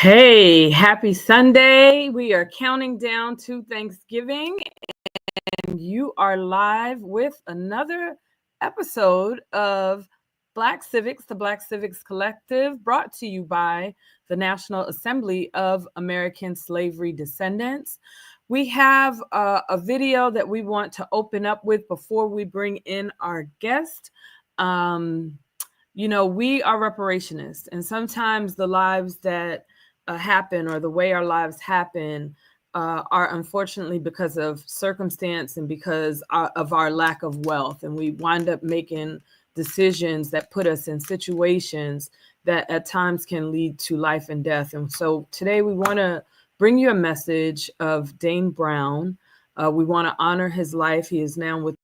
Hey, happy Sunday. We are counting down to Thanksgiving, and you are live with another episode of Black Civics, the Black Civics Collective, brought to you by the National Assembly of American Slavery Descendants. We have a video that we want to open up with before we bring in our guest. We are reparationists, and sometimes the lives that happen or the way our lives happen are unfortunately because of circumstance and because of our lack of wealth. And we wind up making decisions that put us in situations that at times can lead to life and death. And so today we want to bring you a message of Dane Brown. We want to honor his life. He is now with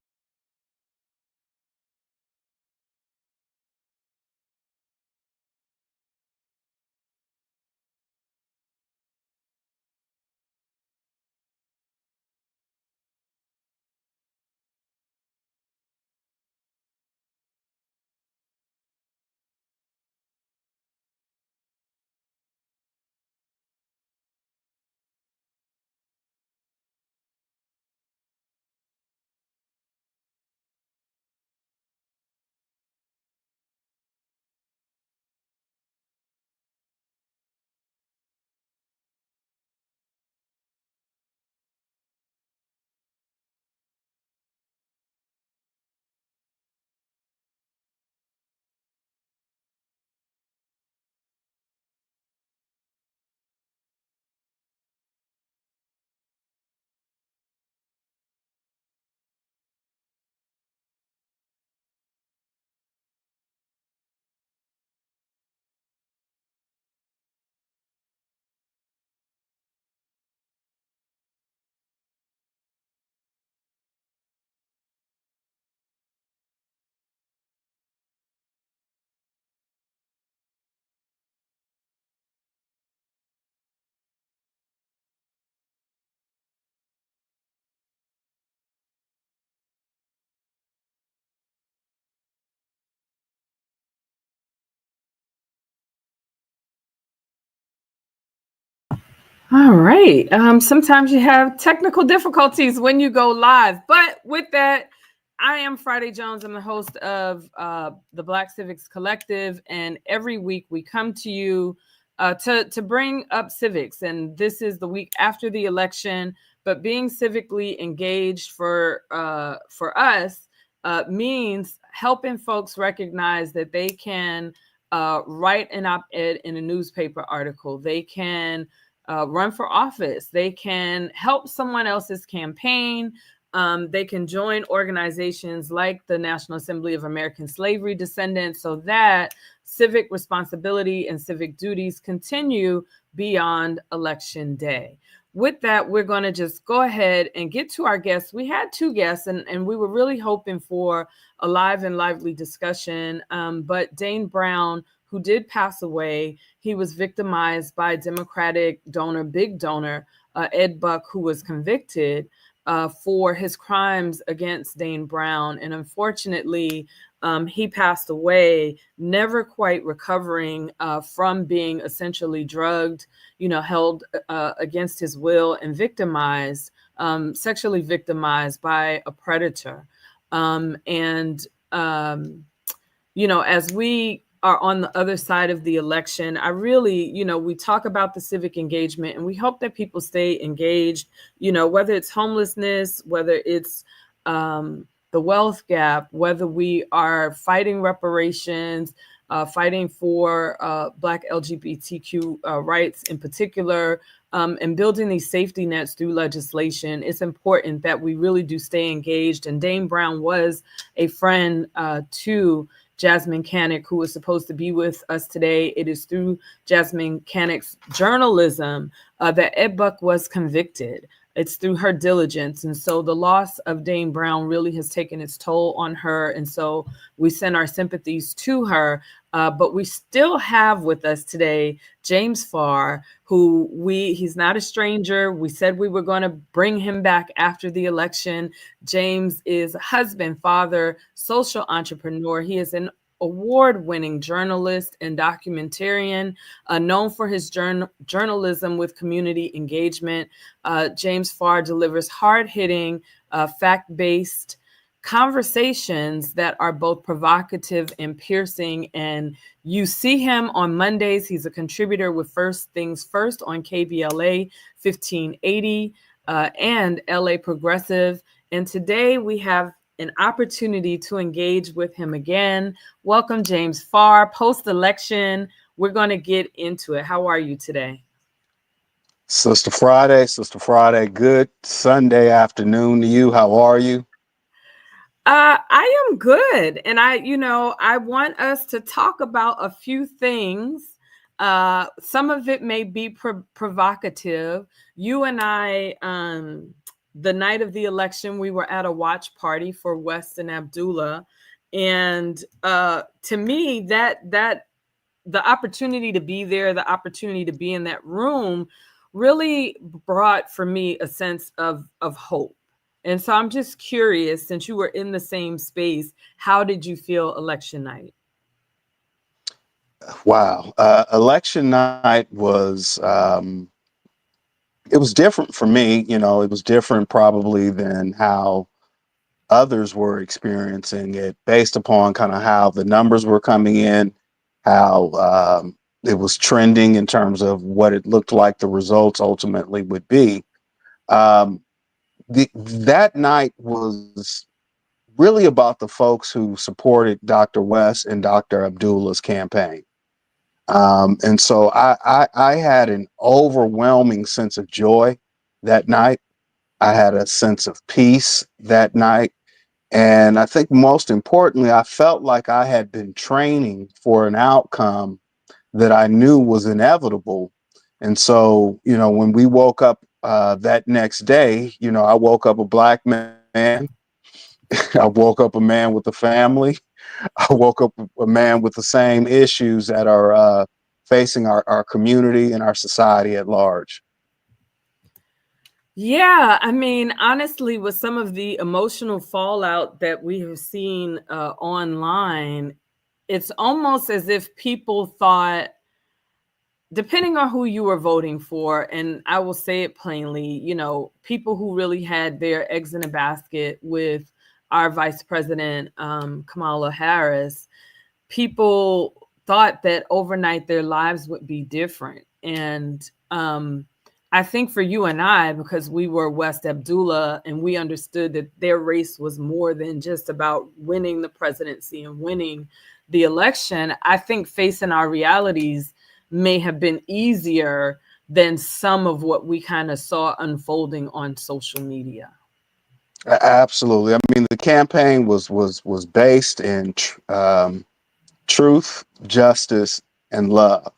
All right. Sometimes you have technical difficulties when you go live. But with that, I am Friday Jones. I'm the host of the Black Civics Collective. And every week we come to you to bring up civics. And this is the week after the election. But being civically engaged for us means helping folks recognize that they can write an op-ed in a newspaper article. They can run for office. They can help someone else's campaign. They can join organizations like the National Assembly of American Slavery Descendants so that civic responsibility and civic duties continue beyond Election Day. With that, we're going to just go ahead and get to our guests. We had two guests, and we were really hoping for a live and lively discussion. But Dane Brown, who did pass away, he was victimized by Democratic donor, big donor, Ed Buck, who was convicted for his crimes against Dane Brown. And unfortunately, he passed away, never quite recovering from being essentially drugged, held against his will and victimized, sexually victimized by a predator. As we are on the other side of the election, I really, we talk about the civic engagement, and we hope that people stay engaged, whether it's homelessness, whether it's the wealth gap, whether we are fighting reparations, fighting for Black LGBTQ rights in particular, and building these safety nets through legislation. It's important that we really do stay engaged. And Dane Brown was a friend to Jasmyne Cannick, who was supposed to be with us today. It is through Jasmyne Cannick's journalism that Ed Buck was convicted. It's through her diligence. And so the loss of Dane Brown really has taken its toll on her. And so we send our sympathies to her. But we still have with us today James Farr, who he's not a stranger. We said we were going to bring him back after the election. James is a husband, father, social entrepreneur. He is an award-winning journalist and documentarian, known for his journalism with community engagement. James Farr delivers hard-hitting, fact-based conversations that are both provocative and piercing. And you see him on Mondays. He's a contributor with First Things First on KBLA 1580 and LA Progressive. And today we have an opportunity to engage with him again. Welcome, James Farr. Post-election, we're going to get into it. How are you today? Sister Friday, good Sunday afternoon to you. How are you? I am good. And I want us to talk about a few things. Some of it may be provocative. You and I, the night of the election, we were at a watch party for West and Abdullah. And to me, that the opportunity to be there, the opportunity to be in that room really brought for me a sense of hope. And so I'm just curious, since you were in the same space, how did you feel election night? Wow. Election night it was different for me. You know, it was different probably than how others were experiencing it based upon kind of how the numbers were coming in, how it was trending in terms of what it looked like the results ultimately would be. Um, that night was really about the folks who supported Dr. West and Dr. Abdullah's campaign. And so I had an overwhelming sense of joy that night. I had a sense of peace that night. And I think most importantly, I felt like I had been training for an outcome that I knew was inevitable. And so, you know, when we woke up that next day, you know, I woke up a Black man. I woke up a man with a family. I woke up a man with the same issues that are facing our community and our society at large. Yeah, I mean, honestly, with some of the emotional fallout that we have seen online, it's almost as if people thought, depending on who you were voting for, and I will say it plainly, people who really had their eggs in a basket with our Vice President, Kamala Harris, people thought that overnight their lives would be different. And I think for you and I, because we were West Abdullah and we understood that their race was more than just about winning the presidency and winning the election, I think facing our realities may have been easier than some of what we kind of saw unfolding on social media. Absolutely. I mean, the campaign was based in truth, justice, and love.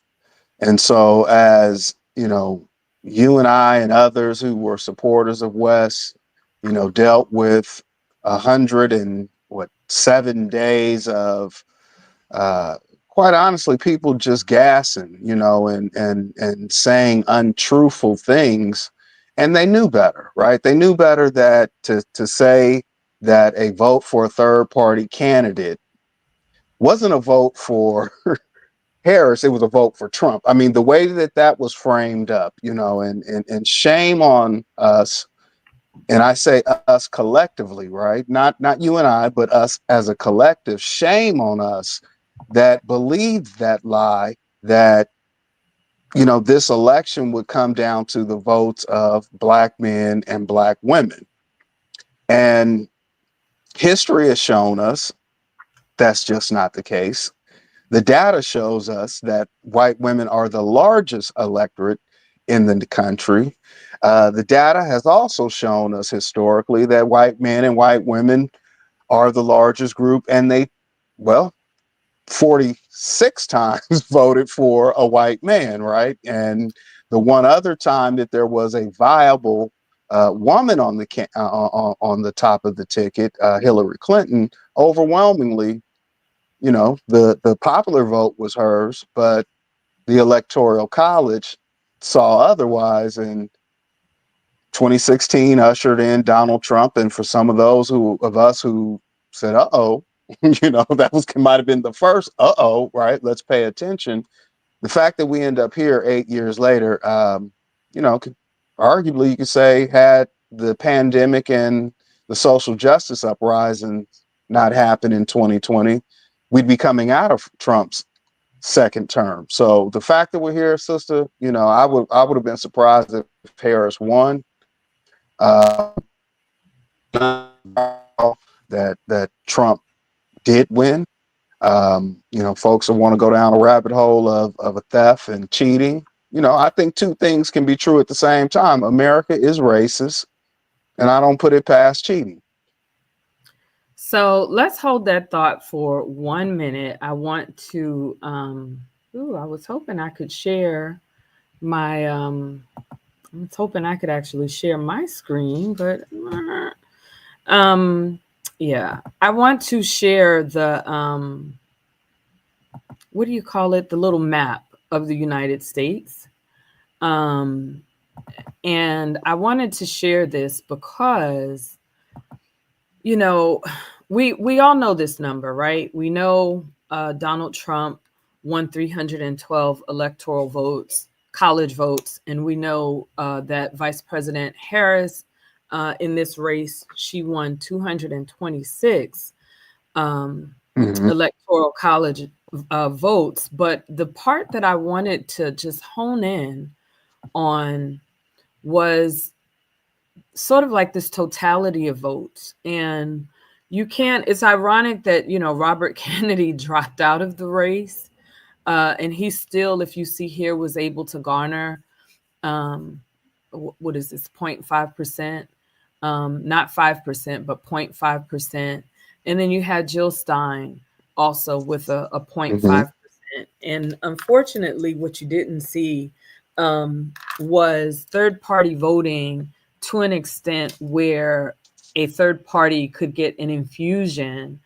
And so, as you know, you and I and others who were supporters of West, you know, dealt with 107 days of, quite honestly, people just gassing, you know, and saying untruthful things, and they knew better, right? They knew better that to say that a vote for a third party candidate wasn't a vote for Harris, it was a vote for Trump. I mean, the way that that was framed up, you know, and shame on us. And I say us collectively, right? Not you and I, but us as a collective. Shame on us that believed that lie that, you know, this election would come down to the votes of Black men and Black women. And history has shown us that's just not the case. The data shows us that white women are the largest electorate in the country. The data has also shown us historically that white men and white women are the largest group, and they, well, 46 times voted for a white man, right? And the one other time that there was a viable woman on on the top of the ticket, Hillary Clinton, overwhelmingly, you know, the popular vote was hers, but the Electoral College saw otherwise. And 2016 ushered in Donald Trump. And for some of those of us who said, uh-oh, That might have been the first, right? Let's pay attention. The fact that we end up here 8 years later, arguably you could say, had the pandemic and the social justice uprising not happened in 2020, we'd be coming out of Trump's second term. So the fact that we're here, sister, I would have been surprised if Harris won. Uh, that Trump did win. Folks that want to go down a rabbit hole of a theft and cheating. I think two things can be true at the same time. America is racist, and I don't put it past cheating. So let's hold that thought for 1 minute. I want to, I was hoping I could share my, I was hoping I could actually share my screen, but, yeah, I want to share the, what do you call it? The little map of the United States. And I wanted to share this because, we all know this number, right? We know Donald Trump won 312 electoral votes, college votes, and we know that Vice President Harris in this race, she won 226 electoral college votes. But the part that I wanted to just hone in on was sort of like this totality of votes. And it's ironic that, Robert Kennedy dropped out of the race. And he still, if you see here, was able to garner, what is this, 0.5%, not 5%, but 0.5%. And then you had Jill Stein also with a 0.5%. And unfortunately, what you didn't see was third party voting to an extent where a third party could get an infusion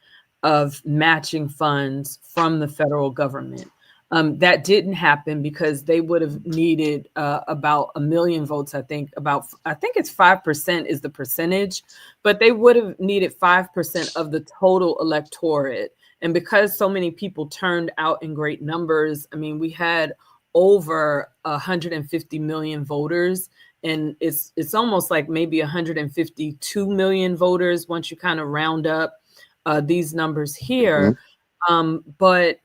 of matching funds from the federal government. That didn't happen because they would have needed about 1 million votes. I think it's 5% is the percentage, but they would have needed 5% of the total electorate. And because so many people turned out in great numbers, I mean, we had over 150 million voters, and it's almost like maybe 152 million voters once you kind of round up these numbers here. But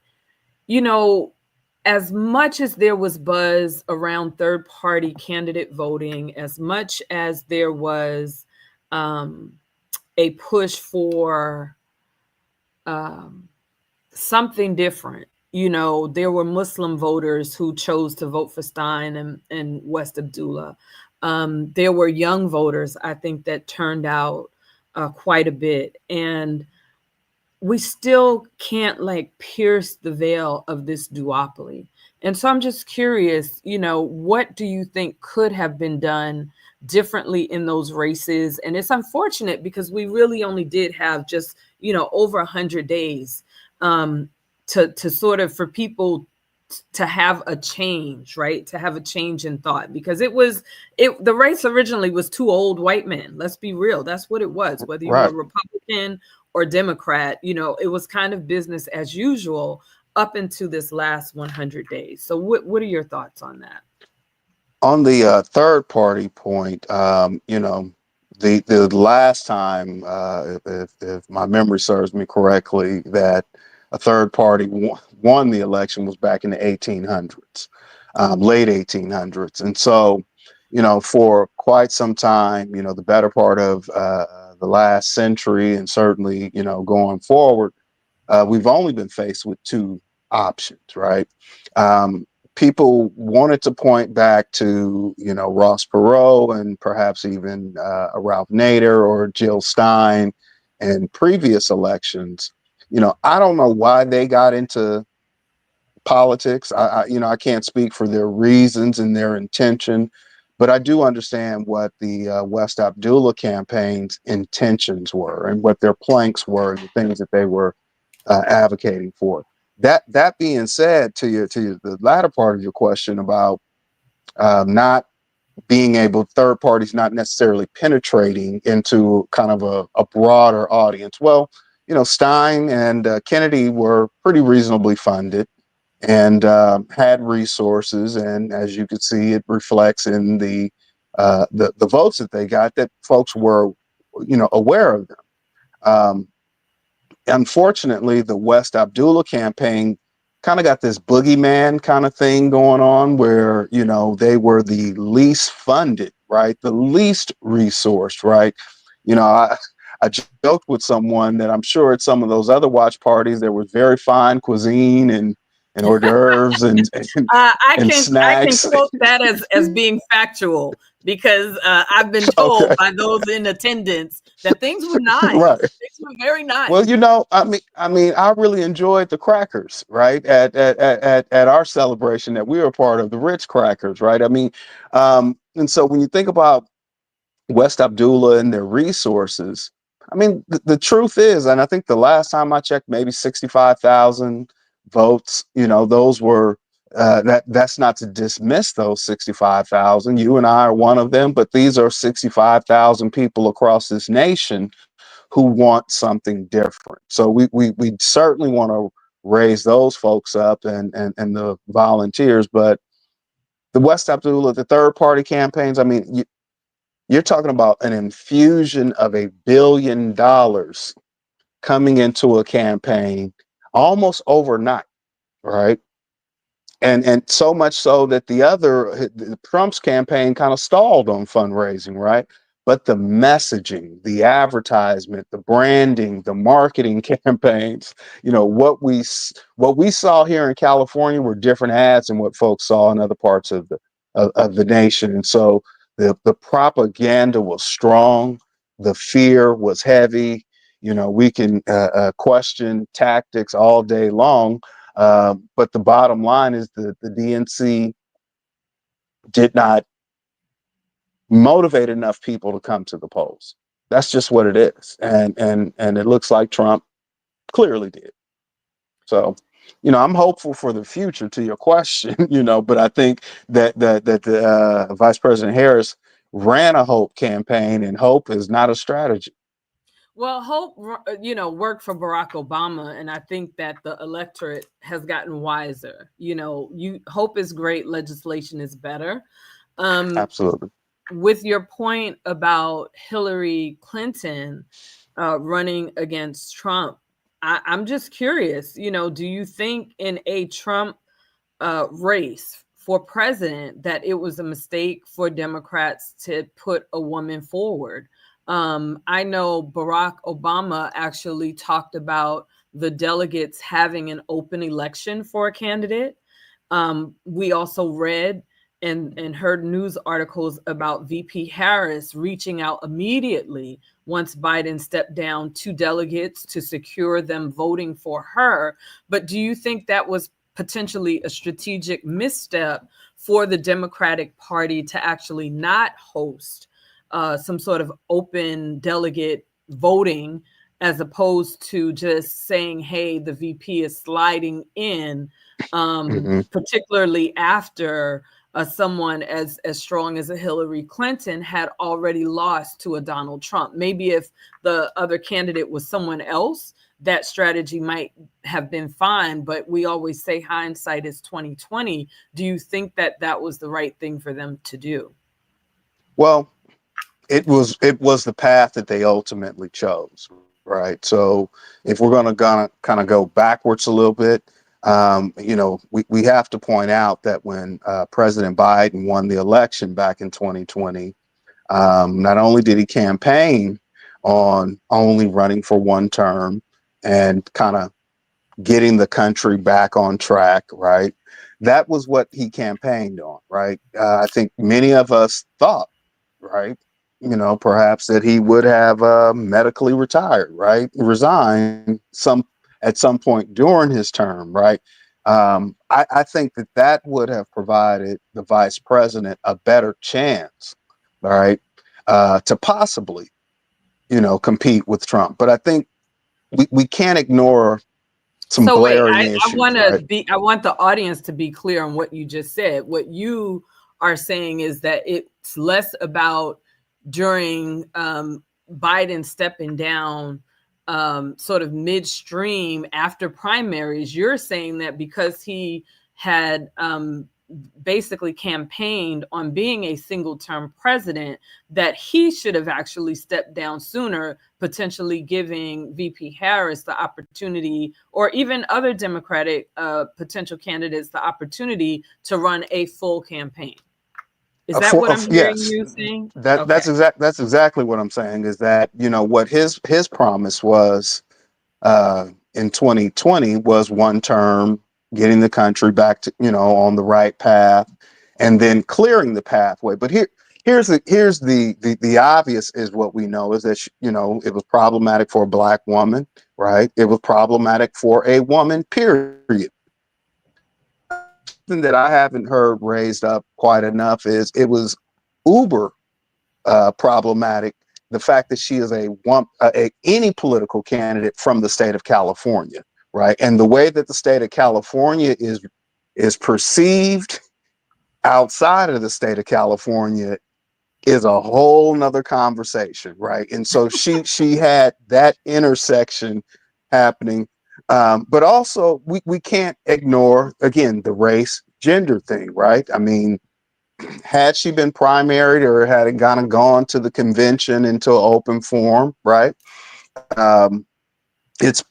as much as there was buzz around third party candidate voting, as much as there was a push for something different, there were Muslim voters who chose to vote for Stein and West Abdullah. There were young voters, I think, that turned out quite a bit. And we still can't pierce the veil of this duopoly. And so I'm just curious, what do you think could have been done differently in those races? And it's unfortunate because we really only did have just, over 100 days to sort of, for people to have a change, right? To have a change in thought, because the race originally was two old white men. Let's be real. That's what it was. Whether you were Republican or Democrat, it was kind of business as usual up into this last 100 days. So what are your thoughts on that? On the third party point, the last time, if my memory serves me correctly, that a third party won the election was back in the 1800s, late 1800s. And so, for quite some time, the better part of the last century, and certainly, going forward, we've only been faced with two options, right? People wanted to point back to, Ross Perot and perhaps even Ralph Nader or Jill Stein in previous elections. I don't know why they got into politics. I can't speak for their reasons and their intention, but I do understand what the West Abdullah campaign's intentions were and what their planks were and the things that they were advocating for. That being said, to the latter part of your question about not being able, third parties not necessarily penetrating into kind of a broader audience. Well, Stein and Kennedy were pretty reasonably funded and had resources, and as you could see, it reflects in the votes that they got, that folks were, aware of them. Um, Unfortunately, the West Abdullah campaign kind of got this boogeyman kind of thing going on, where they were the least funded, right, the least resourced, right. I joked with someone that I'm sure at some of those other watch parties there was very fine cuisine and hors d'oeuvres and I can snacks. quote that as being factual, because I've been told Okay. by those in attendance that things were nice. Right. Things were very nice. Well, I really enjoyed the crackers, right? At our celebration that we were part of, the Ritz crackers, right? And so when you think about West Abdullah and their resources, the truth is, and I think the last time I checked, maybe 65,000 votes. Those were that's not to dismiss those 65,000. You and I are one of them, but these are 65,000 people across this nation who want something different. So we certainly want to raise those folks up and the volunteers, but the West Abdullah, the third party campaigns, you're talking about an infusion of $1 billion coming into a campaign almost overnight, right? And so much so that the Trump's campaign kind of stalled on fundraising, right? But the messaging, the advertisement, the branding, the marketing campaigns, what we saw here in California were different ads than what folks saw in other parts of the nation. And so the propaganda was strong, the fear was heavy. We can question tactics all day long, but the bottom line is the DNC did not motivate enough people to come to the polls. That's just what it is, and it looks like Trump clearly did. So, I'm hopeful for the future. To your question, but I think that the Vice President Harris ran a hope campaign, and hope is not a strategy. Well, hope, worked for Barack Obama, and I think that the electorate has gotten wiser. Hope is great, legislation is better. Absolutely. With your point about Hillary Clinton running against Trump, I'm just curious. Do you think in a Trump race for president that it was a mistake for Democrats to put a woman forward? I know Barack Obama actually talked about the delegates having an open election for a candidate. We also read and heard news articles about VP Harris reaching out immediately once Biden stepped down to delegates to secure them voting for her. But do you think that was potentially a strategic misstep for the Democratic Party to actually not host some sort of open delegate voting, as opposed to just saying, hey, the VP is sliding in, particularly after someone as strong as a Hillary Clinton had already lost to a Donald Trump? Maybe if the other candidate was someone else, that strategy might have been fine, but we always say hindsight is 2020. Do you think that that was the right thing for them to do? Well, it was the path that they ultimately chose, right? So if we're going to kind of go backwards a little bit, we have to point out that when President Biden won the election back in 2020, not only did he campaign on only running for one term and kind of getting the country back on track, right? That was what he campaigned on, right? I think many of us thought, right, perhaps that he would have medically retired, right, resigned at some point during his term, right? I think that would have provided the vice president a better chance, all right, to possibly, compete with Trump. But I think we can't ignore some So wait, glaring I issues, want right? I want the audience to be clear on what you just said. What you are saying is that it's less about during Biden stepping down sort of midstream after primaries. You're saying that because he had basically campaigned on being a single-term president, that he should have actually stepped down sooner, potentially giving VP Harris the opportunity, or even other Democratic potential candidates, the opportunity to run a full campaign. Is that what I'm hearing Yes, you saying? that's exactly what I'm saying, is that, you know, what his promise was in 2020 was one term, getting the country back to, you know, on the right path, and then clearing the pathway. But here's the obvious, is what we know, is that, you know, it was problematic for a Black woman, right? It was problematic for a woman, period. Something that I haven't heard raised up quite enough is it was uber problematic, the fact that she is any political candidate from the state of California, right? And the way that the state of California is perceived outside of the state of California is a whole nother conversation, right? And so she had that intersection happening. But also we can't ignore, again, the race gender thing, right? I mean, had she been primaried, or had it kind of gone to the convention into an open forum, right? It's,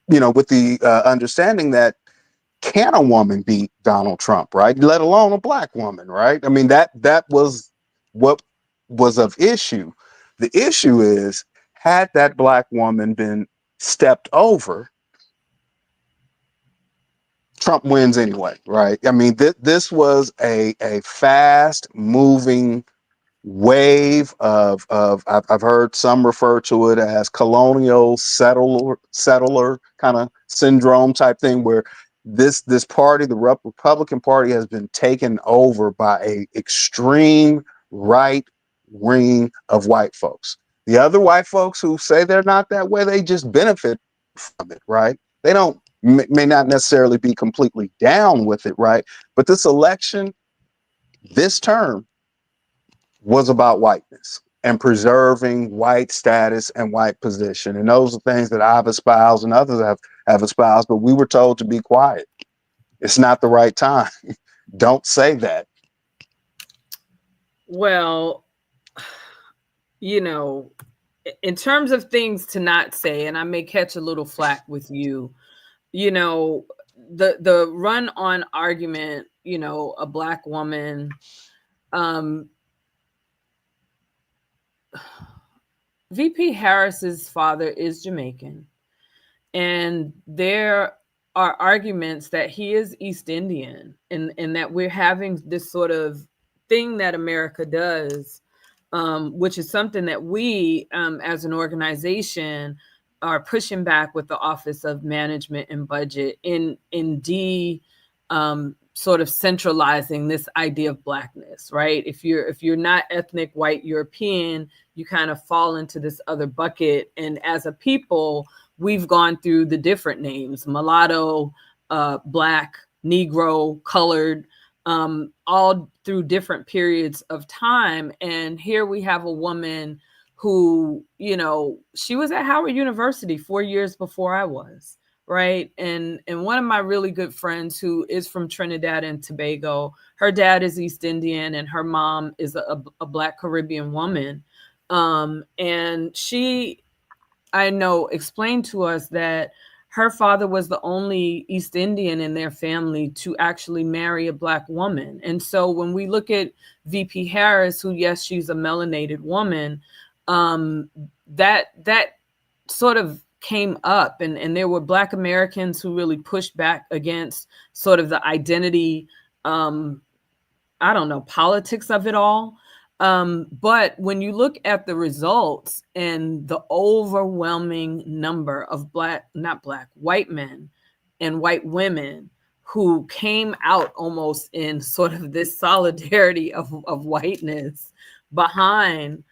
you know, with the understanding that, can a woman beat Donald Trump, right? Let alone a Black woman, right? I mean, that was what was of issue. The issue is, had that Black woman been stepped over, Trump wins anyway, right? I mean, this was a fast moving wave of I've heard some refer to it as colonial settler kind of syndrome type thing, where this party, the Republican Party, has been taken over by a extreme right wing of white folks. The other white folks who say they're not that way, they just benefit from it, right? They don't may not necessarily be completely down with it, right? But this election, this term, was about whiteness and preserving white status and white position. And those are things that I've espoused and others have espoused, but we were told to be quiet. It's not the right time. Don't say that. Well, you know, in terms of things to not say, and I may catch a little flack with you, you know, the run on argument, you know, a Black woman, VP Harris's father is Jamaican, and there are arguments that he is East Indian, and that we're having this sort of thing that America does, which is something that we, as an organization, are pushing back with the Office of Management and Budget in sort of centralizing this idea of Blackness, right? If you're not ethnic white European, you kind of fall into this other bucket. And as a people, we've gone through the different names: mulatto, Black, Negro, colored, all through different periods of time. And here we have a woman who, you know, she was at Howard University 4 years before I was, right? And one of my really good friends, who is from Trinidad and Tobago, her dad is East Indian and her mom is a Black Caribbean woman. And she, I know, explained to us that her father was the only East Indian in their family to actually marry a Black woman. And so when we look at VP Harris, who, yes, she's a melanated woman, that sort of came up, and there were Black Americans who really pushed back against sort of the identity, I don't know, politics of it all. But when you look at the results and the overwhelming number of white men and white women who came out almost in sort of this solidarity of whiteness behind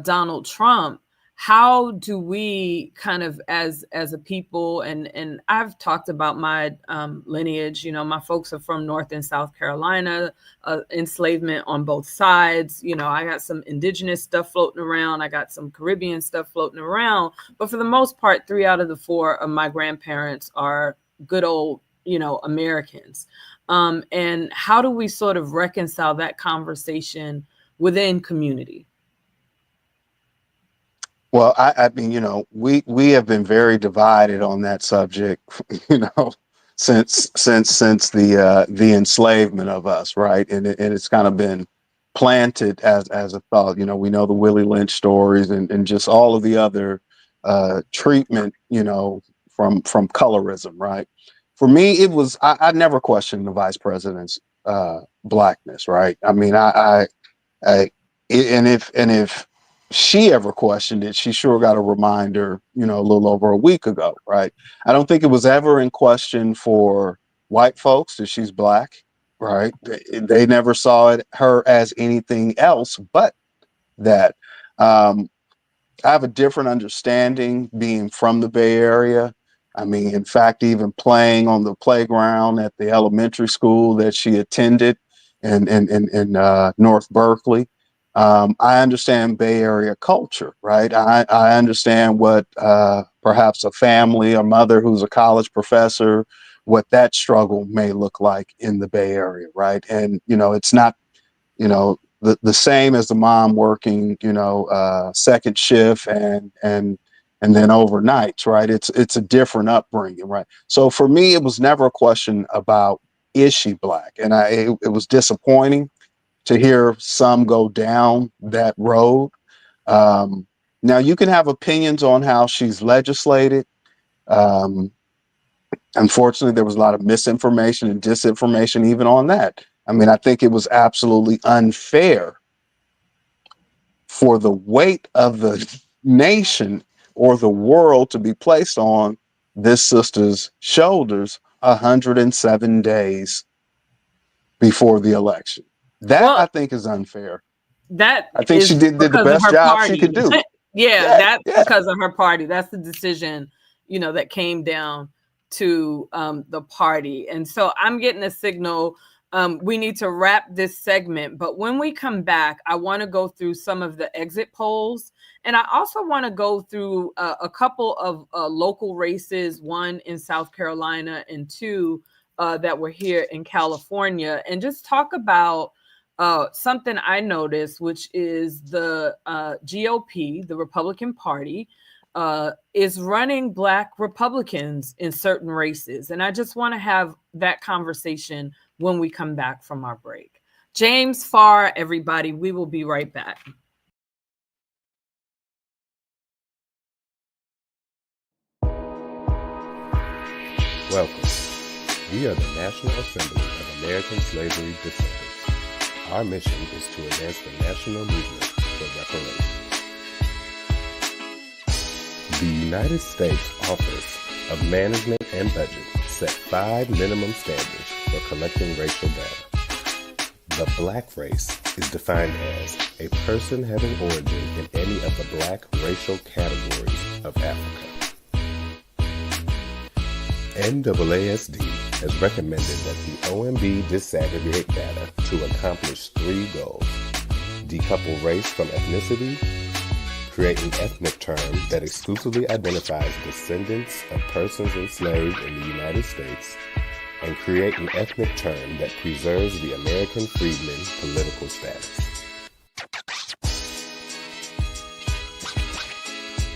Donald Trump, how do we kind of as a people, and I've talked about my lineage. My folks are from North and South Carolina, enslavement on both sides. I got some indigenous stuff floating around, I got some Caribbean stuff floating around, but for the most part 3 out of the 4 of my grandparents are good old Americans. And how do we sort of reconcile that conversation within community? Well, I mean, we have been very divided on that subject, since the enslavement of us, right? And it's kind of been planted as a thought. We know the Willie Lynch stories and just all of the other treatment, from colorism, right? For me, it was I never questioned the vice president's blackness, right? I mean, and if she ever questioned it, she sure got a reminder, a little over a week ago, right? I don't think it was ever in question for white folks that she's black, right? They never saw her as anything else but that. I have a different understanding being from the Bay Area. I mean, in fact, even playing on the playground at the elementary school that she attended in North Berkeley. I understand Bay Area culture, right? I understand what perhaps a family, a mother who's a college professor, what that struggle may look like in the Bay Area, right? And, it's not, the same as the mom working, second shift and then overnights, right? It's a different upbringing, right? So for me, it was never a question about is she black, and it was disappointing to hear some go down that road. Now you can have opinions on how she's legislated. Unfortunately, there was a lot of misinformation and disinformation even on that. I mean, I think it was absolutely unfair for the weight of the nation or the world to be placed on this sister's shoulders 107 days before the election. That I think is unfair. I think she did the best job she could do. That's because of her party. That's the decision, that came down to the party. And so I'm getting a signal. We need to wrap this segment, but when we come back, I want to go through some of the exit polls. And I also want to go through a couple of local races, one in South Carolina and 2 that were here in California, and just talk about something I noticed, which is the GOP, the Republican Party, is running Black Republicans in certain races. And I just want to have that conversation when we come back from our break. James Farr, everybody, we will be right back. Welcome. We are the National Assembly of American Slavery Descendants. Our mission is to advance the national movement for reparations. The United States Office of Management and Budget set 5 minimum standards for collecting racial data. The Black race is defined as a person having origin in any of the Black racial categories of Africa. NAASD has recommended that the OMB disaggregate data to accomplish 3 goals: decouple race from ethnicity, create an ethnic term that exclusively identifies descendants of persons enslaved in the United States, and create an ethnic term that preserves the American freedmen political status.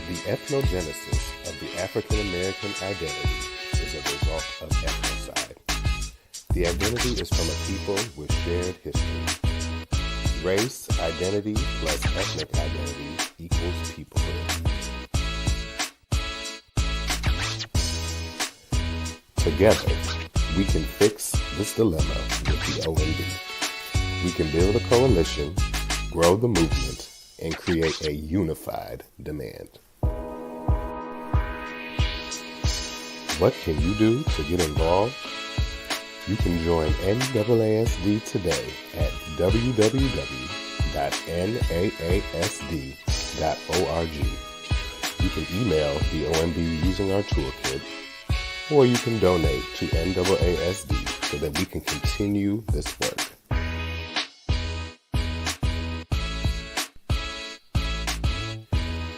The ethnogenesis of the African American identity is a result of ethnocide. The identity is from a people with shared history. Race, identity, plus ethnic identity equals peoplehood. Together, we can fix this dilemma with the OMB. We can build a coalition, grow the movement, and create a unified demand. What can you do to get involved? You can join NAASD today at www.naasd.org You can email the OMB using our toolkit, or you can donate to NAASD so that we can continue this work.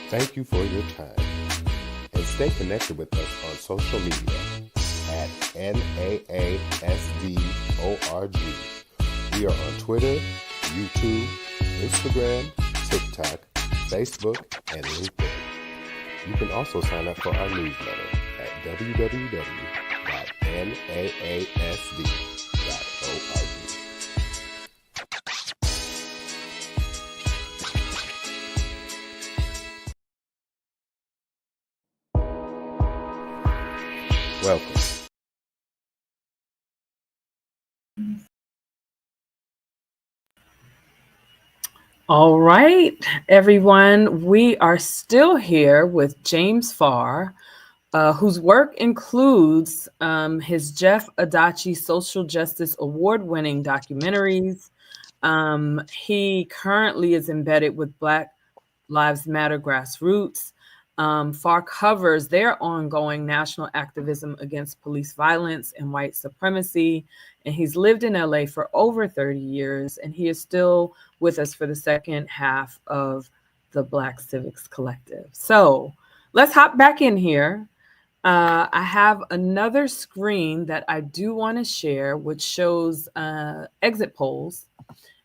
Thank you for your time, and stay connected with us on social media at NAASDORG. We are on Twitter, YouTube, Instagram, TikTok, Facebook, and LinkedIn. You can also sign up for our newsletter at www.naasd.org. Welcome. All right, everyone. We are still here with James Farr, whose work includes his Jeff Adachi Social Justice Award-winning documentaries. He currently is embedded with Black Lives Matter Grassroots. Farr covers their ongoing national activism against police violence and white supremacy. And he's lived in LA for over 30 years, and he is still with us for the second half of the Black Civics Collective. So let's hop back in here. I have another screen that I do want to share, which shows exit polls.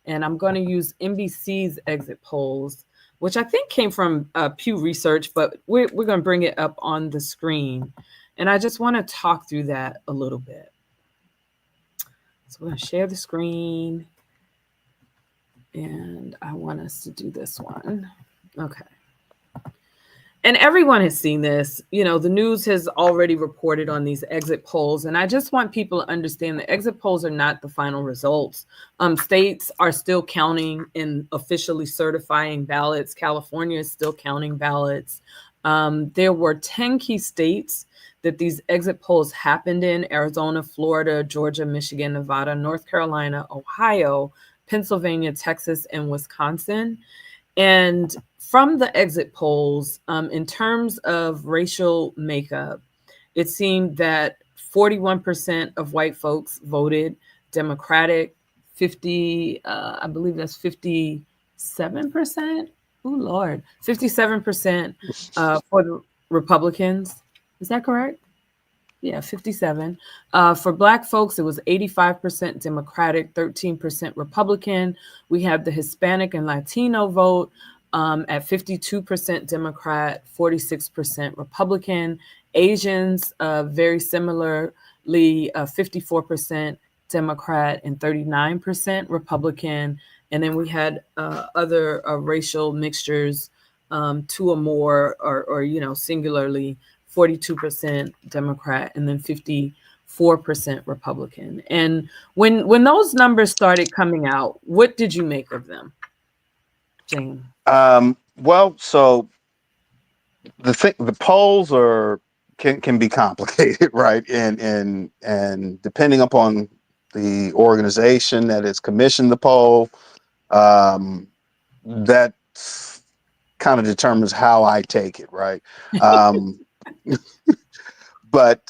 And I'm going to use NBC's exit polls, which I think came from Pew Research, but we're going to bring it up on the screen. And I just want to talk through that a little bit. So we're going to share the screen. And I want us to do this one. Okay. And everyone has seen this. You know, the news has already reported on these exit polls. And I just want people to understand the exit polls are not the final results. States are still counting and officially certifying ballots. California is still counting ballots. There were 10 key states that these exit polls happened in: Arizona, Florida, Georgia, Michigan, Nevada, North Carolina, Ohio, Pennsylvania, Texas, and Wisconsin. And from the exit polls, in terms of racial makeup, it seemed that 41% of white folks voted Democratic, I believe that's 57%. Oh, Lord, 57% for the Republicans. Is that correct? Yeah, 57. For Black folks, it was 85% Democratic, 13% Republican. We have the Hispanic and Latino vote at 52% Democrat, 46% Republican. Asians, very similarly, 54% Democrat and 39% Republican. And then we had other racial mixtures, two or more, or singularly, 42% Democrat and then 54% Republican. And when those numbers started coming out, what did you make of them, Jane? Well, so the polls can be complicated, right? And depending upon the organization that has commissioned the poll, that kind of determines how I take it, right? But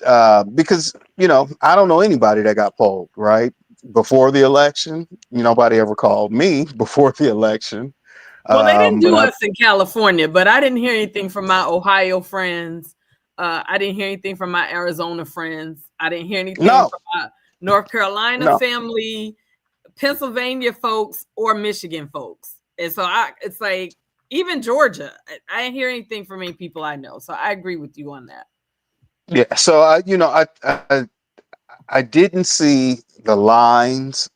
because, I don't know anybody that got polled, right? Before the election, nobody ever called me before the election. Well, they didn't do us in California, but I didn't hear anything from my Ohio friends. I didn't hear anything from my Arizona friends. I didn't hear anything from my North Carolina family, Pennsylvania folks, or Michigan folks. And so it's like, even Georgia, I didn't hear anything from any people I know. So I agree with you on that. Yeah. So I didn't see the lines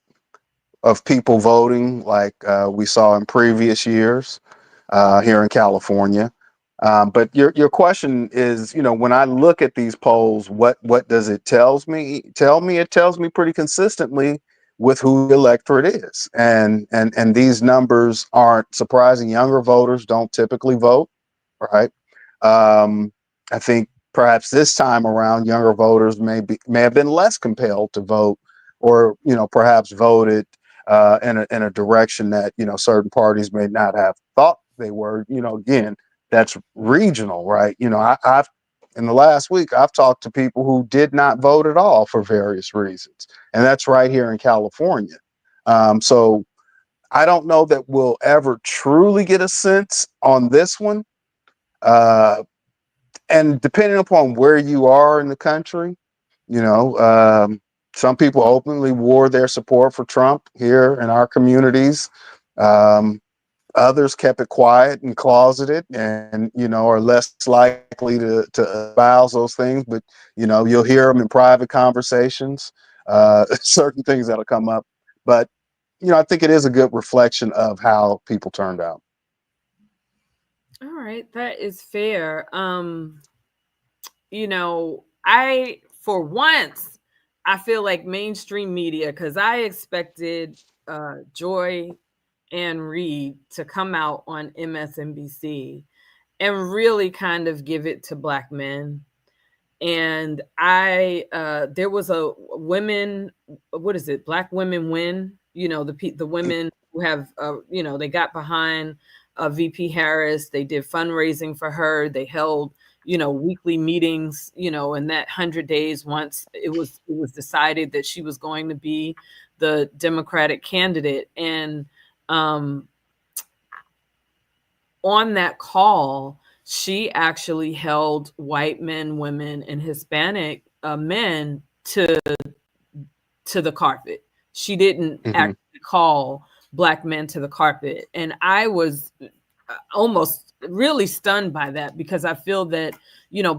of people voting like we saw in previous years here in California. But your question is, when I look at these polls, what does it tell me? It tells me pretty consistently with who the electorate is. And these numbers aren't surprising. Younger voters don't typically vote, right? I think perhaps this time around, younger voters may have been less compelled to vote, or perhaps voted in a direction that certain parties may not have thought they were. Again, that's regional, right? I've in the last week I've talked to people who did not vote at all for various reasons, and that's right here in California. So I don't know that we'll ever truly get a sense on this one. And depending upon where you are in the country, you know, some people openly wore their support for Trump here in our communities. Um, Others kept it quiet and closeted, and are less likely to espouse those things. But you'll hear them in private conversations. Certain things that'll come up, but I think it is a good reflection of how people turned out. All right, that is fair. I for once I feel like mainstream media, because I expected Joy and Reed to come out on MSNBC and really kind of give it to Black men. And there was a women, what is it? Black Women Win. The women who have, they got behind VP Harris. They did fundraising for her. They held, weekly meetings, in that 100 days once it was decided that she was going to be the Democratic candidate. And on that call, she actually held white men, women, and Hispanic men to the carpet. She didn't actually call Black men to the carpet. And I was almost really stunned by that, because I feel that,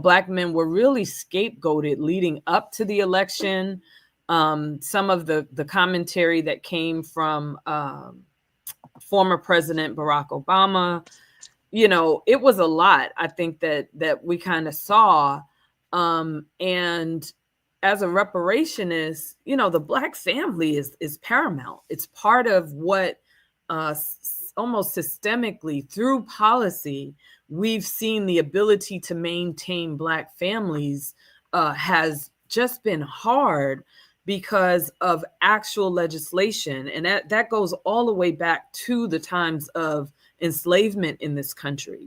Black men were really scapegoated leading up to the election. Some of the commentary that came from former President Barack Obama, it was a lot, I think, that we kind of saw. And as a reparationist, the Black family is paramount. It's part of what almost systemically through policy, we've seen the ability to maintain Black families has just been hard because of actual legislation. And that goes all the way back to the times of enslavement in this country.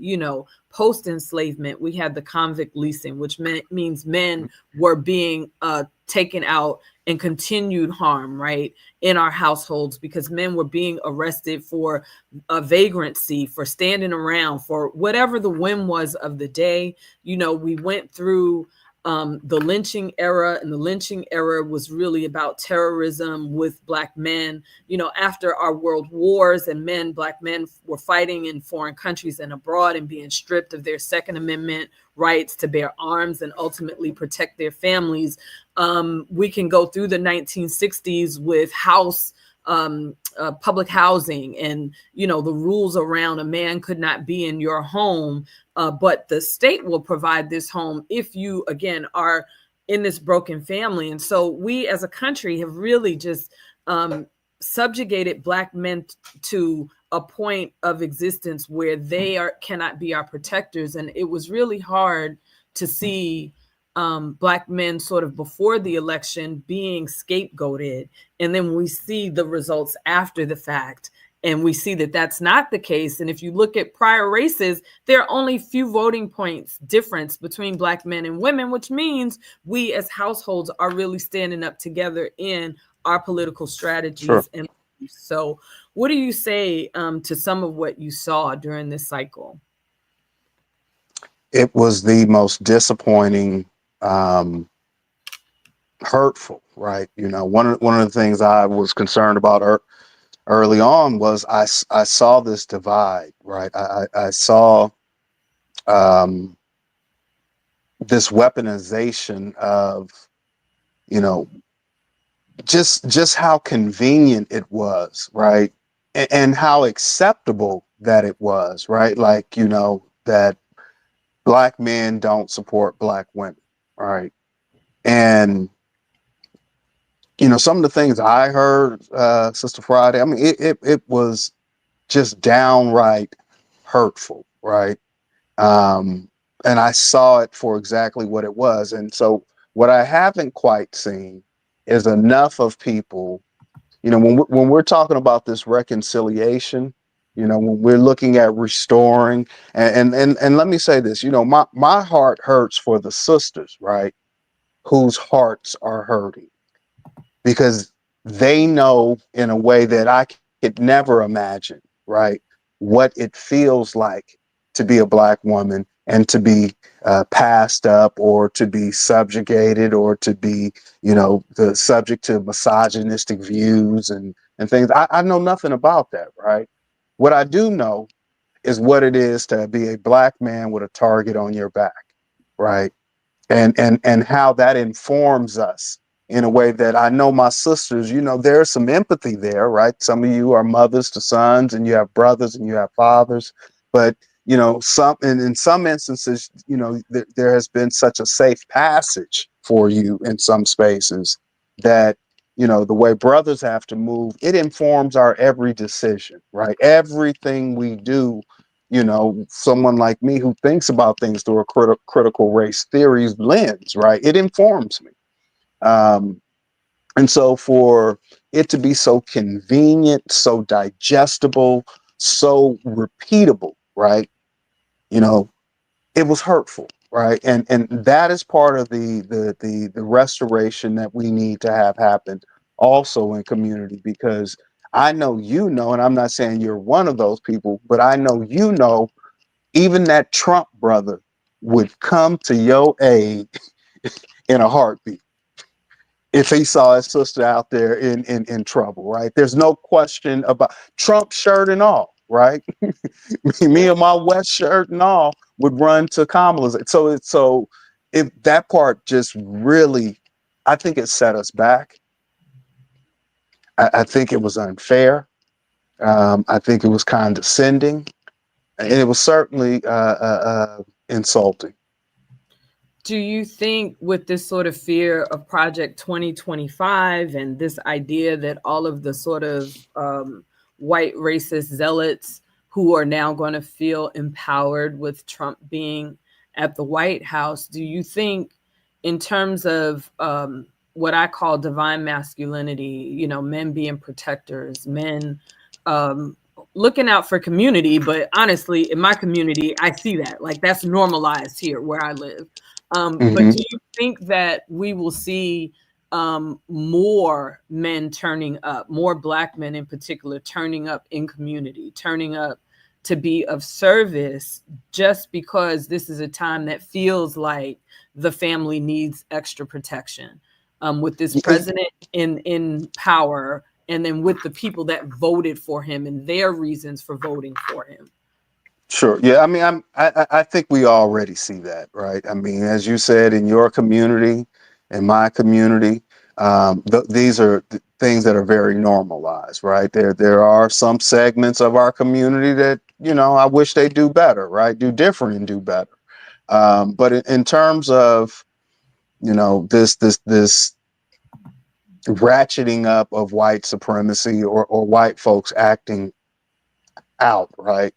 Post-enslavement, we had the convict leasing, which means men were being taken out and continued harm, right, in our households, because men were being arrested for vagrancy, for standing around, for whatever the whim was of the day. We went through the lynching era, and the lynching era was really about terrorism with Black men. After our world wars, and Black men were fighting in foreign countries and abroad and being stripped of their Second Amendment rights to bear arms and ultimately protect their families. We can go through the 1960s with public housing, and the rules around a man could not be in your home, but the state will provide this home if you again are in this broken family. And so we as a country have really just subjugated Black men to a point of existence where they cannot be our protectors. And it was really hard to see Black men sort of before the election being scapegoated. And then we see the results after the fact, and we see that that's not the case. And if you look at prior races, there are only few voting points difference between Black men and women, which means we as households are really standing up together in our political strategies. Sure. And so what do you say to some of what you saw during this cycle? It was the most disappointing, hurtful, right? One of the things I was concerned about early on was I saw this divide, right? I saw this weaponization of, just how convenient it was, right? And how acceptable that it was, right? Like, that Black men don't support Black women, right? And some of the things I heard, Sister Friday, I mean, it was just downright hurtful, right? And I saw it for exactly what it was. And so what I haven't quite seen is enough of people, when we're talking about this reconciliation, You know, when we're looking at restoring, and let me say this, you know, my heart hurts for the sisters, right, whose hearts are hurting because they know in a way that I could never imagine, right, what it feels like to be a Black woman and to be passed up or to be subjugated or to be, you know, the subject to misogynistic views and things. I know nothing about that, right? What I do know is what it is to be a Black man with a target on your back, right? And how that informs us in a way that I know my sisters, you know, there's some empathy there, right? Some of you are mothers to sons and you have brothers and you have fathers, but you know, in some instances, you know, there has been such a safe passage for you in some spaces that, you know, the way brothers have to move, it informs our every decision, right? Everything we do, you know, someone like me who thinks about things through a critical race theories lens, right? It informs me. Um, and so for it to be so convenient, so digestible, so repeatable, right? You know, it was hurtful, right? And that is part of the restoration that we need to have happen also in community because I know you know, and I'm not saying you're one of those people, but I know you know even that Trump brother would come to your aid in a heartbeat if he saw his sister out there in trouble, right? There's no question about Trump shirt and all, right? Me and my West shirt and all would run to Kamala's. So if that part just really, I think it set us back. I think it was unfair. I think it was condescending, and it was certainly insulting. Do you think with this sort of fear of Project 2025 and this idea that all of the sort of white racist zealots who are now going to feel empowered with Trump being at the White House, do you think in terms of what I call divine masculinity, you know, men being protectors, men looking out for community, but honestly, in my community, I see that. Like that's normalized here where I live. But Hmm. do you think that we will see more men turning up, more Black men in particular, turning up in community, turning up to be of service just because this is a time that feels like the family needs extra protection with this president in power and then with the people that voted for him and their reasons for voting for him? Sure. Yeah. I mean, I think we already see that, right? I mean, as you said, in your community, in my community, these are things that are very normalized, right? There are some segments of our community that, you know, I wish they do better, right? Do different and do better. But in terms of, you know, this ratcheting up of white supremacy or white folks acting out, right?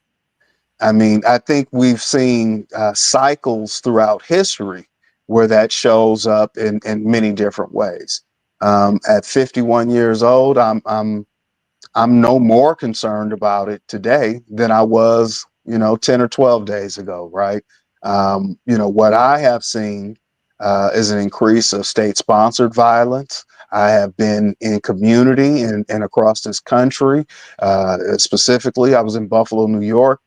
I mean, I think we've seen cycles throughout history where that shows up in many different ways. At 51 years old, I'm no more concerned about it today than I was, you know, 10 or 12 days ago, right? You know, what I have seen is an increase of state-sponsored violence. I have been in community and across this country. Specifically, I was in Buffalo, New York,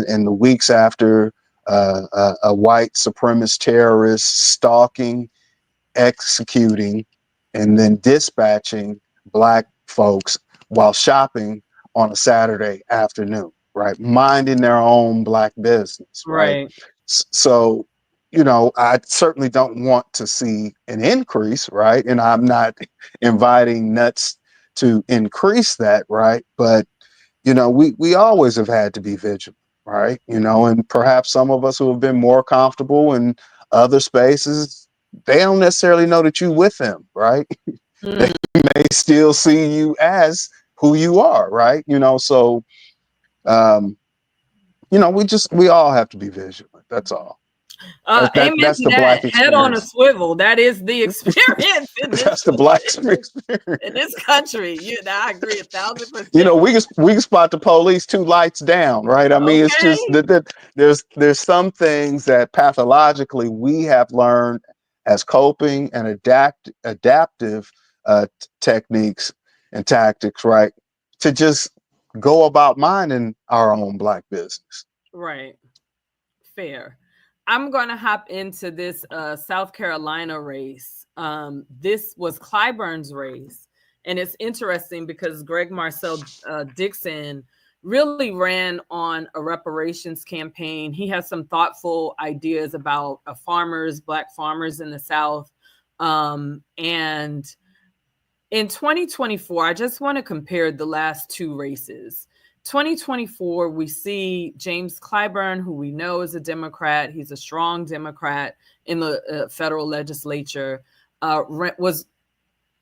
in the weeks after a white supremacist terrorist stalking, executing, and then dispatching Black folks while shopping on a Saturday afternoon, right? Minding their own Black business, right? Right. So, you know, I certainly don't want to see an increase, right? And I'm not inviting nuts to increase that, right? But, you know, we always have had to be vigilant, right? You know, and perhaps some of us who have been more comfortable in other spaces, they don't necessarily know that you with them, right? They Mm. may still see you as who you are, right? You know, so um, you know, we all have to be vigilant. That's all. Amen That's to the that. Black Head on a experience. swivel. That is the experience in this That's the Black experience. in this country. I agree 1,000%. You know, we can spot the police 2 lights down, right? I mean, it's Okay. just that there's some things that pathologically we have learned as coping and adaptive techniques and tactics, right? To just go about minding our own Black business. Right. Fair. I'm going to hop into this South Carolina race. This was Clyburn's race. And it's interesting because Greg Marcel Dixon really ran on a reparations campaign. He has some thoughtful ideas about Black farmers in the South. And in 2024, I just want to compare the last 2 races. 2024, we see James Clyburn, who we know is a Democrat. He's a strong Democrat in the federal legislature.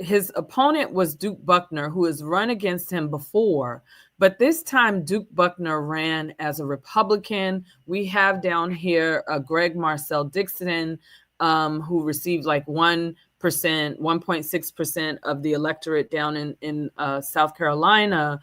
His opponent was Duke Buckner, who has run against him before. But this time, Duke Buckner ran as a Republican. We have down here Greg Marcel Dixon, who received like 1.6% of the electorate down in South Carolina.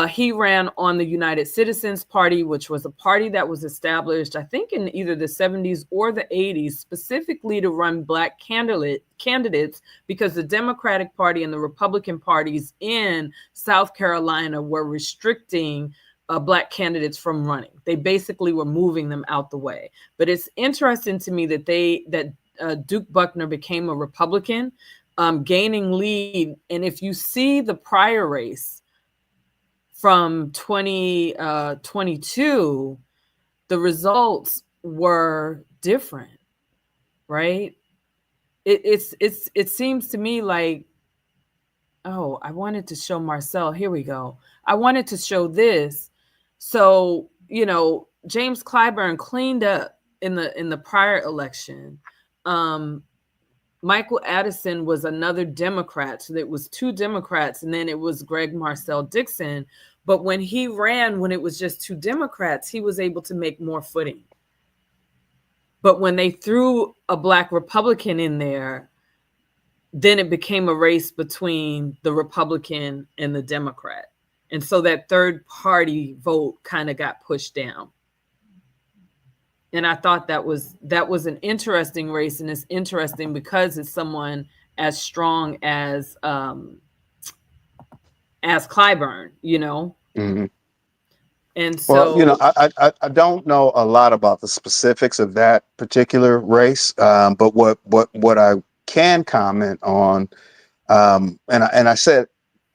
He ran on the United Citizens Party, which was a party that was established, I think, in either the 70s or the 80s, specifically to run Black candidates, because the Democratic Party and the Republican parties in South Carolina were restricting Black candidates from running. They basically were moving them out the way. But it's interesting to me that Duke Buckner became a Republican, gaining lead. And if you see the prior race from 2022, the results were different, right? It seems to me like, oh, I wanted to show Marcel. Here we go. I wanted to show this. So, James Clyburn cleaned up in the prior election. Michael Addison was another Democrat. So it was 2 Democrats, and then it was Greg Marcel Dixon. But when he ran, when it was just 2 Democrats, he was able to make more footing. But when they threw a Black Republican in there, then it became a race between the Republican and the Democrat. And so that third party vote kind of got pushed down. And I thought that was an interesting race, and it's interesting because it's someone as strong as Clyburn, Mm-hmm. And so, well, I don't know a lot about the specifics of that particular race, but what I can comment on, and I said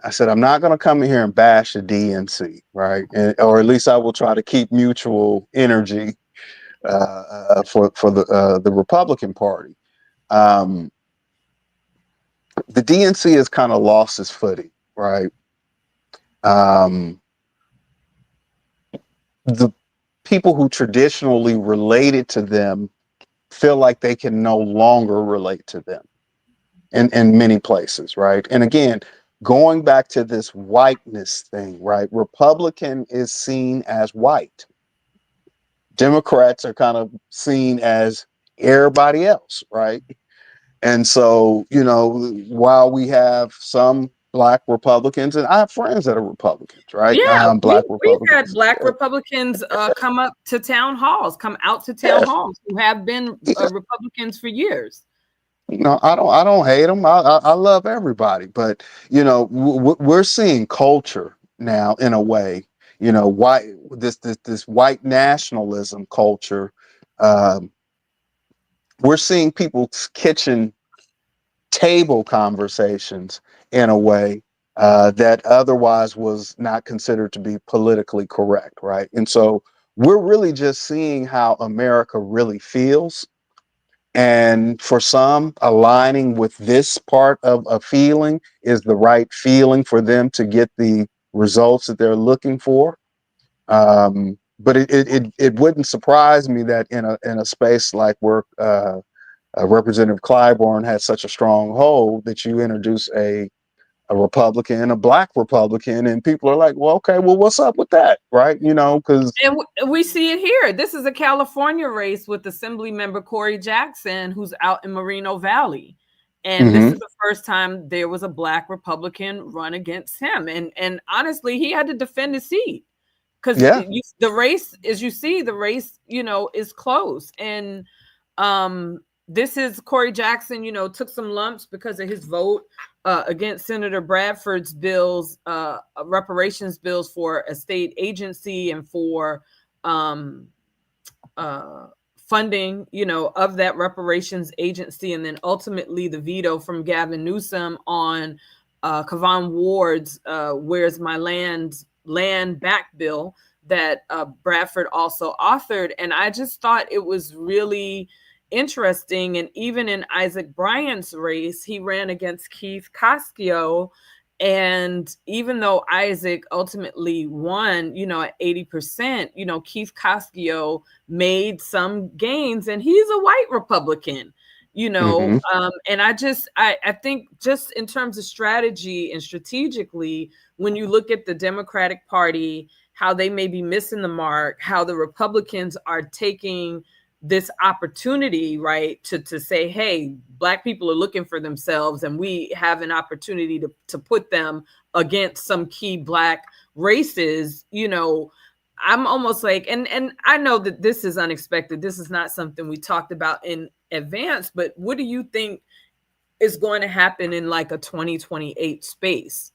I'm not going to come in here and bash the DNC, right? Or at least I will try to keep mutual energy for the Republican Party. The DNC has kind of lost its footing, right? The people who traditionally related to them feel like they can no longer relate to them in many places, right? And again, going back to this whiteness thing, right? Republican is seen as white. Democrats are kind of seen as everybody else, right? And so, while we have some Black Republicans, and I have friends that are Republicans, right? yeah, Black we've had Republicans. Black Republicans come out to town halls who have been Republicans for years. No, I don't hate them. I love everybody, but we're seeing culture now in a way. Why this white nationalism culture. We're seeing people's kitchen table conversations in a way that otherwise was not considered to be politically correct, right? And so we're really just seeing how America really feels. And for some, aligning with this part of a feeling is the right feeling for them to get the results that they're looking for. But it wouldn't surprise me that in a space like where Representative Clyburn had such a strong hold that you introduce a a Republican, a black Republican, and people are like, well, okay, well, what's up with that, right? You know, because And we see it here. This is a California race with Assembly member Corey Jackson, who's out in Moreno Valley. And this is the first time there was a black Republican run against him. And honestly, he had to defend his seat because yeah, the race, as you see, the race, is close. And this is Corey Jackson, took some lumps because of his vote against Senator Bradford's bills, reparations bills for a state agency and for funding, of that reparations agency. And then ultimately the veto from Gavin Newsom on Kavon Ward's Where's My Land Back bill that Bradford also authored. And I just thought it was really interesting. And even in Isaac Bryant's race, he ran against Keith Koskio. And even though Isaac ultimately won, at 80%, Keith Koskio made some gains, and he's a white Republican, and I think just in terms of strategy and strategically, when you look at the Democratic Party, how they may be missing the mark, how the Republicans are taking this opportunity, right, to say, hey, black people are looking for themselves and we have an opportunity to put them against some key black races. I'm almost like, and I know that this is unexpected. This is not something we talked about in advance, but what do you think is going to happen in like a 2028 space?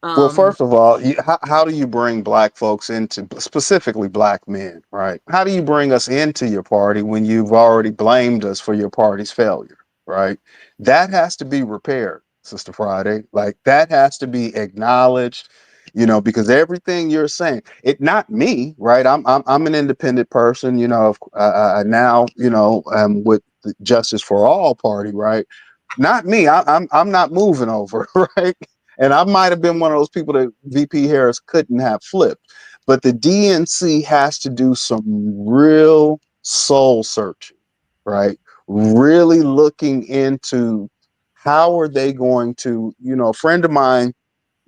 Well, first of all, how do you bring black folks into, specifically black men, right? How do you bring us into your party when you've already blamed us for your party's failure, right? That has to be repaired, Sister Friday. Like that has to be acknowledged, because everything you're saying, not me, right? I'm an independent person, now, with the Justice for All party, right? Not me. I'm not moving over, right? And I might have been one of those people that VP Harris couldn't have flipped. But the DNC has to do some real soul searching, right? Really looking into how are they going to, a friend of mine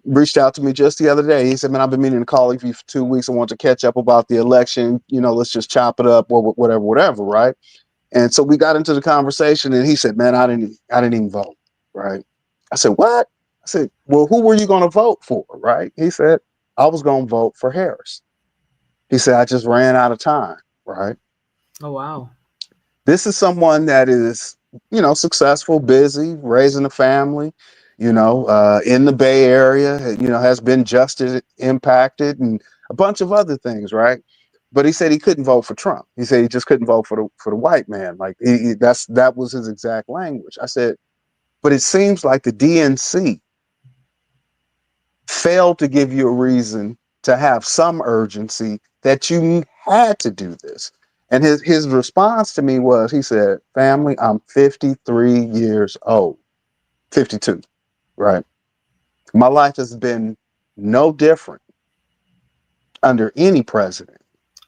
reached out to me just the other day. He said, man, I've been meaning to call you for 2 weeks. I want to catch up about the election. Let's just chop it up or whatever, right? And so we got into the conversation and he said, man, I didn't even vote, right? I said, what? I said, well, who were you going to vote for, right? He said, I was going to vote for Harris. He said, I just ran out of time, right? Oh, wow. This is someone that is, successful, busy, raising a family, in the Bay Area, has been just as impacted and a bunch of other things, right? But he said he couldn't vote for Trump. He said he just couldn't vote for the white man. Like that was his exact language. I said, but it seems like the DNC failed to give you a reason to have some urgency that you had to do this. And his response to me was, he said, family, I'm 53 years old, 52, right? My life has been no different under any president.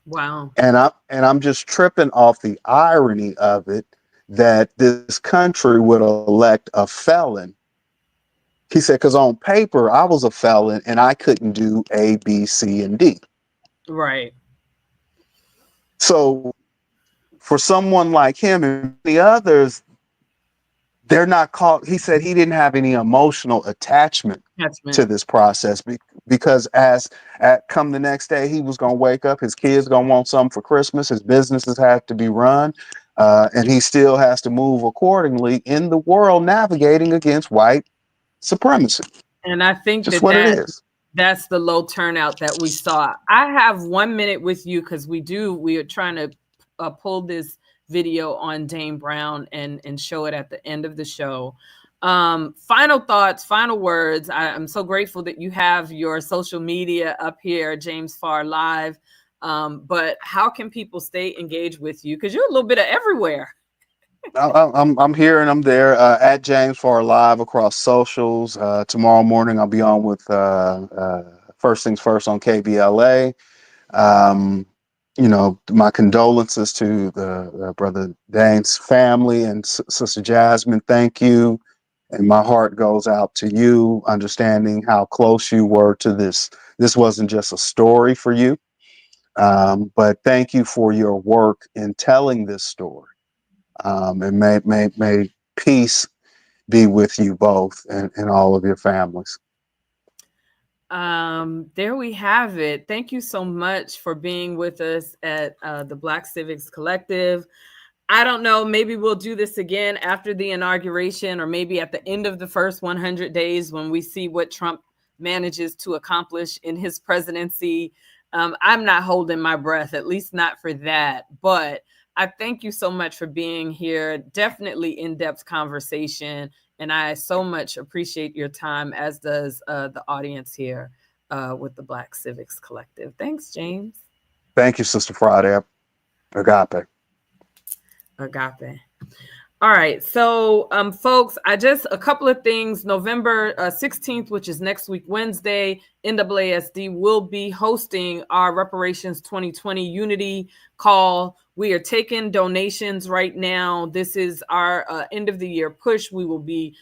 Wow. And I'm just tripping off the irony of it that this country would elect a felon. He said, because on paper, I was a felon and I couldn't do A, B, C, and D. Right. So for someone like him and the others, they're not called. He said he didn't have any emotional attachment to this process because come the next day, he was going to wake up, his kids going to want something for Christmas, his businesses have to be run, and he still has to move accordingly in the world navigating against white supremacy. And I think just what it is. That's the low turnout that we saw. I have 1 minute with you because we are trying to pull this video on Dane Brown and show it at the end of the show. Final thoughts, final words. I'm so grateful that you have your social media up here, James Farr Live. But how can people stay engaged with you? Because you're a little bit of everywhere. I'm here and I'm there at James Farr Live across socials. Tomorrow morning I'll be on with First Things First on KBLA. My condolences to the brother Dane's family and Sister Jasmyne. Thank you. And my heart goes out to you, understanding how close you were to this. This wasn't just a story for you, but thank you for your work in telling this story. And may peace be with you both and all of your families. There we have it. Thank you so much for being with us at the Black Civics Collective. I don't know, maybe we'll do this again after the inauguration, or maybe at the end of the first 100 days when we see what Trump manages to accomplish in his presidency. I'm not holding my breath, at least not for that. But I thank you so much for being here. Definitely in-depth conversation. And I so much appreciate your time, as does the audience here with the Black Civics Collective. Thanks, James. Thank you, Sister Friday. Agape. Agape. All right. So, folks, a couple of things. November 16th, which is next week, Wednesday, NAASD will be hosting our Reparations 2020 Unity Call. We are taking donations right now. This is our end of the year push. We will be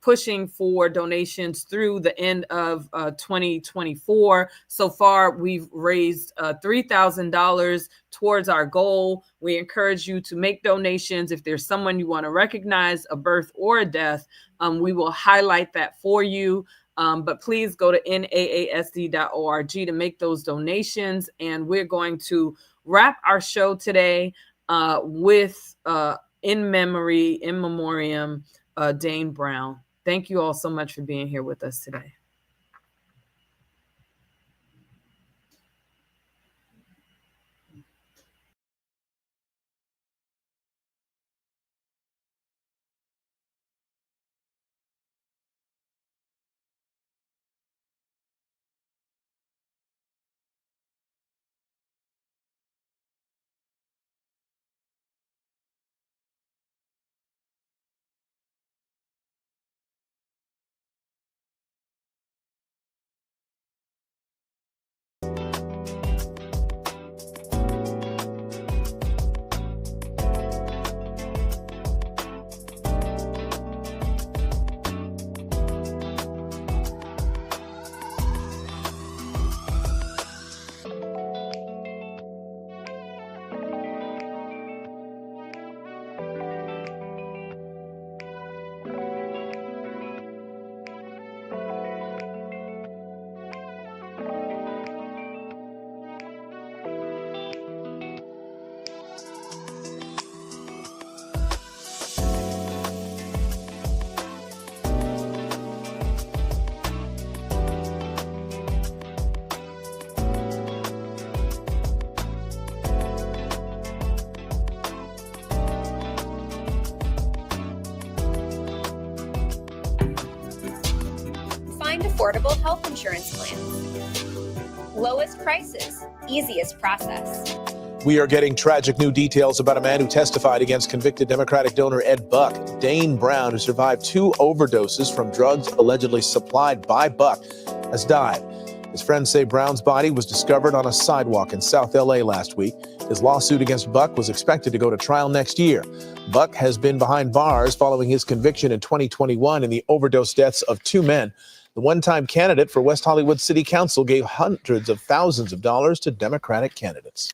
pushing for donations through the end of 2024. So far, we've raised $3,000 towards our goal. We encourage you to make donations. If there's someone you want to recognize, a birth or a death, we will highlight that for you. But please go to naasd.org to make those donations. And we're going to wrap our show today with in memoriam, Dane Brown. Thank you all so much for being here with us today. Affordable health insurance plans. Lowest prices, easiest process. We are getting tragic new details about a man who testified against convicted Democratic donor Ed Buck. Dane Brown, who survived 2 overdoses from drugs allegedly supplied by Buck, has died. His friends say Brown's body was discovered on a sidewalk in South LA last week. His lawsuit against Buck was expected to go to trial next year. Buck has been behind bars following his conviction in 2021 in the overdose deaths of 2 men. The one-time candidate for West Hollywood City Council gave hundreds of thousands of dollars to Democratic candidates.